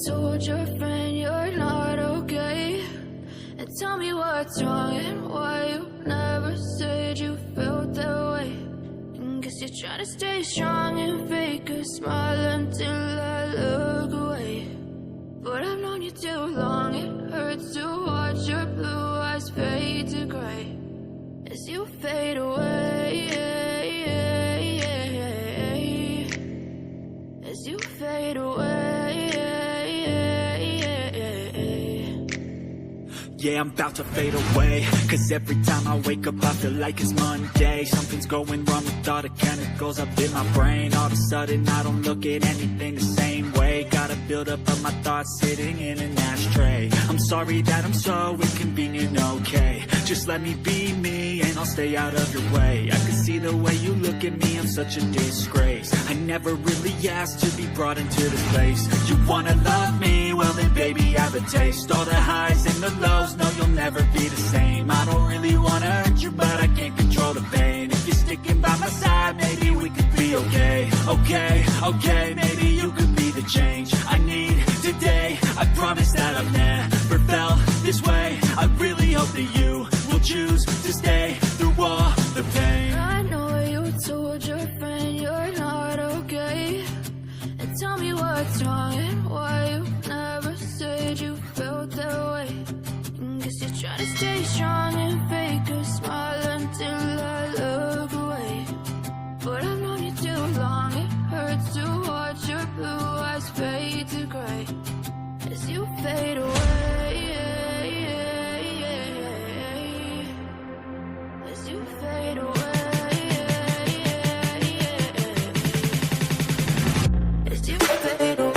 told your friend you're not okay? And tell me what's wrong and why you never said you felt that way. And guess you're trying to stay strong and fake a smile until I look away. But I've known you too long, it hurts to watch your blue eyes fade to gray as you fade away, as you fade away. Yeah, I'm about to fade away, 'cause every time I wake up I feel like it's Monday. Something's going wrong with all the chemicals up in my brain. All of a sudden I don't look at anything the same way. Gotta build up of my thoughts sitting in an ashtray. I'm sorry that I'm so inconvenient, okay? Just let me be me and I'll stay out of your way. I can see the way you look at me, I'm such a disgrace. I never really asked to be brought into this place. You wanna love me? Well then baby have a taste. All the highs and the lows, no you'll never be the same. I don't really wanna hurt you but I can't control the pain. If you're sticking by my side maybe we could be okay. Okay, maybe you could be the change I need today. I promise that I've never felt this way. I really hope that you will choose to stay through all the pain. I know you told your friend you're not okay. And tell me what's wrong and why you never said you felt that way. And guess you're trying to stay strong and fake a smile until I look away. But I've known you too long, it hurts to watch your blue eyes fade to gray as you fade away, as you fade away, as you fade away.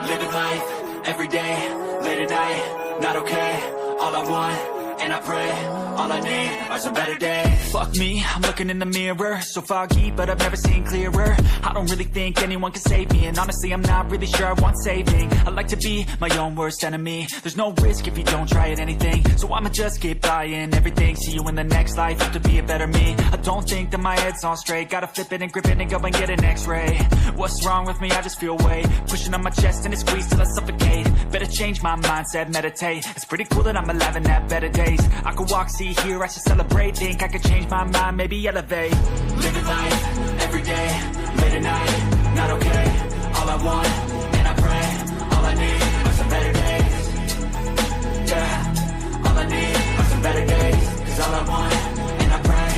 Living life, every day, late at night, not okay. All I want, and I pray, all I need are some better days. Fuck me, I'm looking in the mirror, so foggy, but I've never seen clearer. I don't really think anyone can save me, and honestly I'm not really sure I want saving. I like to be my own worst enemy. There's no risk if you don't try at anything, so I'ma just keep buying everything. See you in the next life, have to be a better me. I don't think that my head's on straight, gotta flip it and grip it and go and get an x-ray. What's wrong with me? I just feel weight pushing on my chest and it squeezes till I suffocate. Better change my mindset, meditate. It's pretty cool that I'm alive and have better days. days. I could walk, see, hear, I should celebrate. Think I could change my mind, maybe elevate. Living life, every day, late at night, not okay. All I want, and I pray, all I need are some better days. Yeah, all I need are some better days. Cause all I want, and I pray,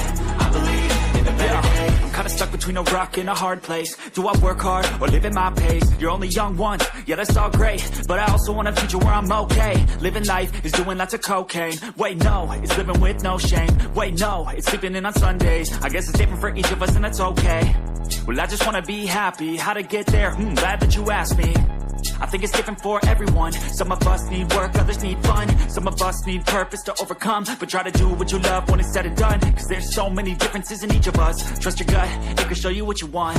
I believe in the better days. I'm kinda stuck between a rock and a hard place. Do I work hard or live at my pace? You're only young once, yeah that's all great, but I also want a future where I'm okay. Living life is doing lots of cocaine. Wait no, it's living with no shame. Wait no, it's sleeping in on Sundays. I guess it's different for each of us and that's okay. Well I just wanna be happy, how to get there? Glad that you asked me. I think it's different for everyone. Some of us need work, others need fun. Some of us need purpose to overcome. But try to do what you love when it's said and done. Cause there's so many differences in each of us. Trust your gut, it can show you what you want.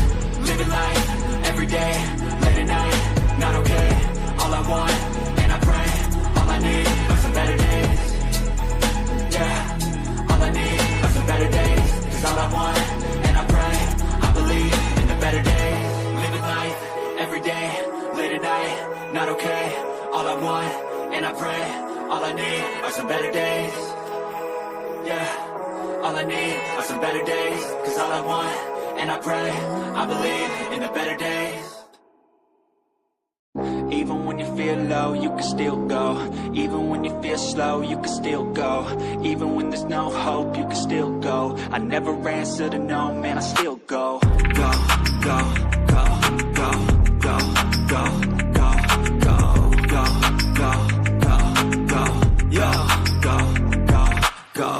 Living life, every day, late at night, not okay. All I want, and I pray, all I need are some better days. Yeah, all I need are some better days. Cause all I want, and I pray, I believe in the better days. Living life, every day, late at night, not okay. All I want, and I pray, all I need are some better days. Yeah, all I need are some better days. Cause all I want, and I pray, I believe in the better days. Even when you feel low, you can still go. Even when you feel slow, you can still go. Even when there's no hope, you can still go. I never answer to no, man, I still go. Go, go, go, go, go, go, go, go, go, go, go, go, yo, go, go, go.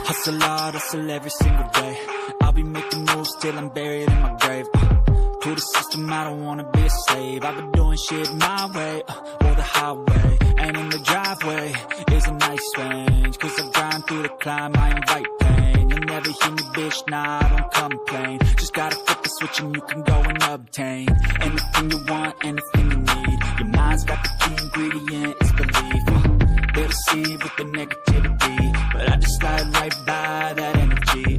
Hustle hard, hustle every single day. I'll be making moves till I'm buried in my grave. To the system, I don't wanna be a slave. I've been doing shit my way, or the highway. And in the driveway is a nice range. Cause I grind through the climb, I invite pain. You'll never hear me, bitch, nah, I don't complain. Just gotta flip the switch and you can go and obtain anything you want, anything you need. Your mind's got the key ingredient, it's belief. They'll deceive with the negativity, but I just slide right by that energy.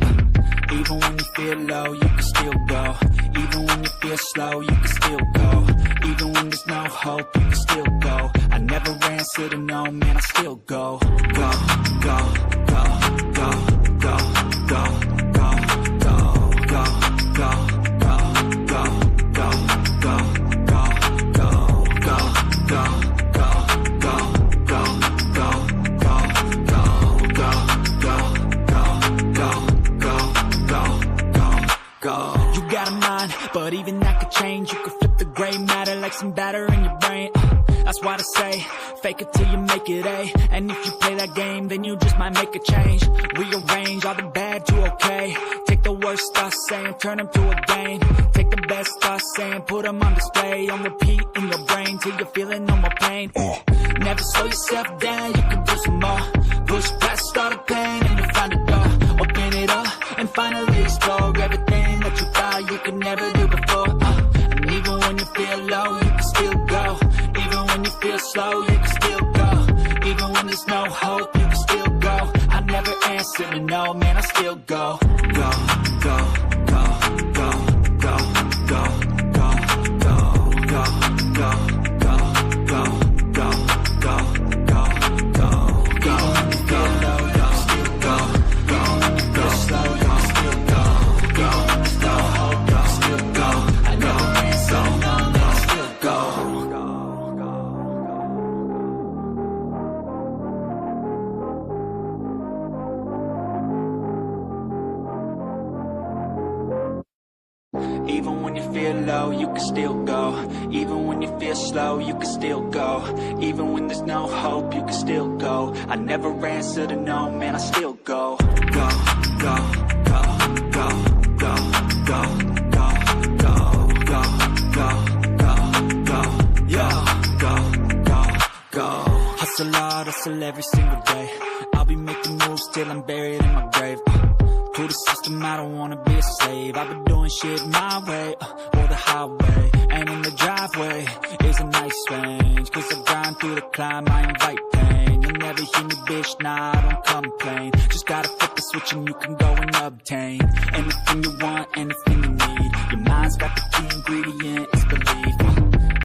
Even when you feel low, you can still go. Even when you feel slow, you can still go. Even when there's no hope, you can still go. I never answer to no, man, I still go. Go, go, go, go, go, go, go, go, go, go, go, go, go, go, go, go, go, go. You got a mind, but even that could change. You could flip the gray matter like some batter in your brain. That's why I say, fake it till you make it A. And if you play that game, then you just might make a change. Rearrange all the bad to okay. Take the worst thoughts saying, turn them to a game. Take the best thoughts saying, put them on display. On repeat in your brain till you're feeling no more pain. Never slow yourself down, you can do some more. Push past all the pain and you find a door. Open it up and finally explore everything that you thought you could never do before. And even when you feel low, you can still go. Even when you feel slow, you can still go. Even when there's no hope, you can still go. I never answer to no, man, I still go. Go, go, go, go, go, go, go, go, go, go, go, go, go, go, go, go, go. Even when you feel low, you can still go. Even when you feel slow, you can still go. Even when there's no hope, you can still go. I never answer to no, man, I still go. Even when you feel low, you can still go. Even when you feel slow, you can still go. Even when there's no hope, you can still go. I never answer to no, man, I still go. Go, go, go, go, go, go, go, go, go, go, go, go, yo, go, go, go. Hustle hard, hustle every single day. I'll be making moves till I'm buried in my grave. To the system, I don't wanna be a slave. I've been doing shit my way, or the highway. And in the driveway is a nice range. Cause I grind through the climb, I invite pain. You'll never hear me, bitch, nah, I don't complain. Just gotta flip the switch and you can go and obtain anything you want, anything you need. Your mind's got the key ingredient,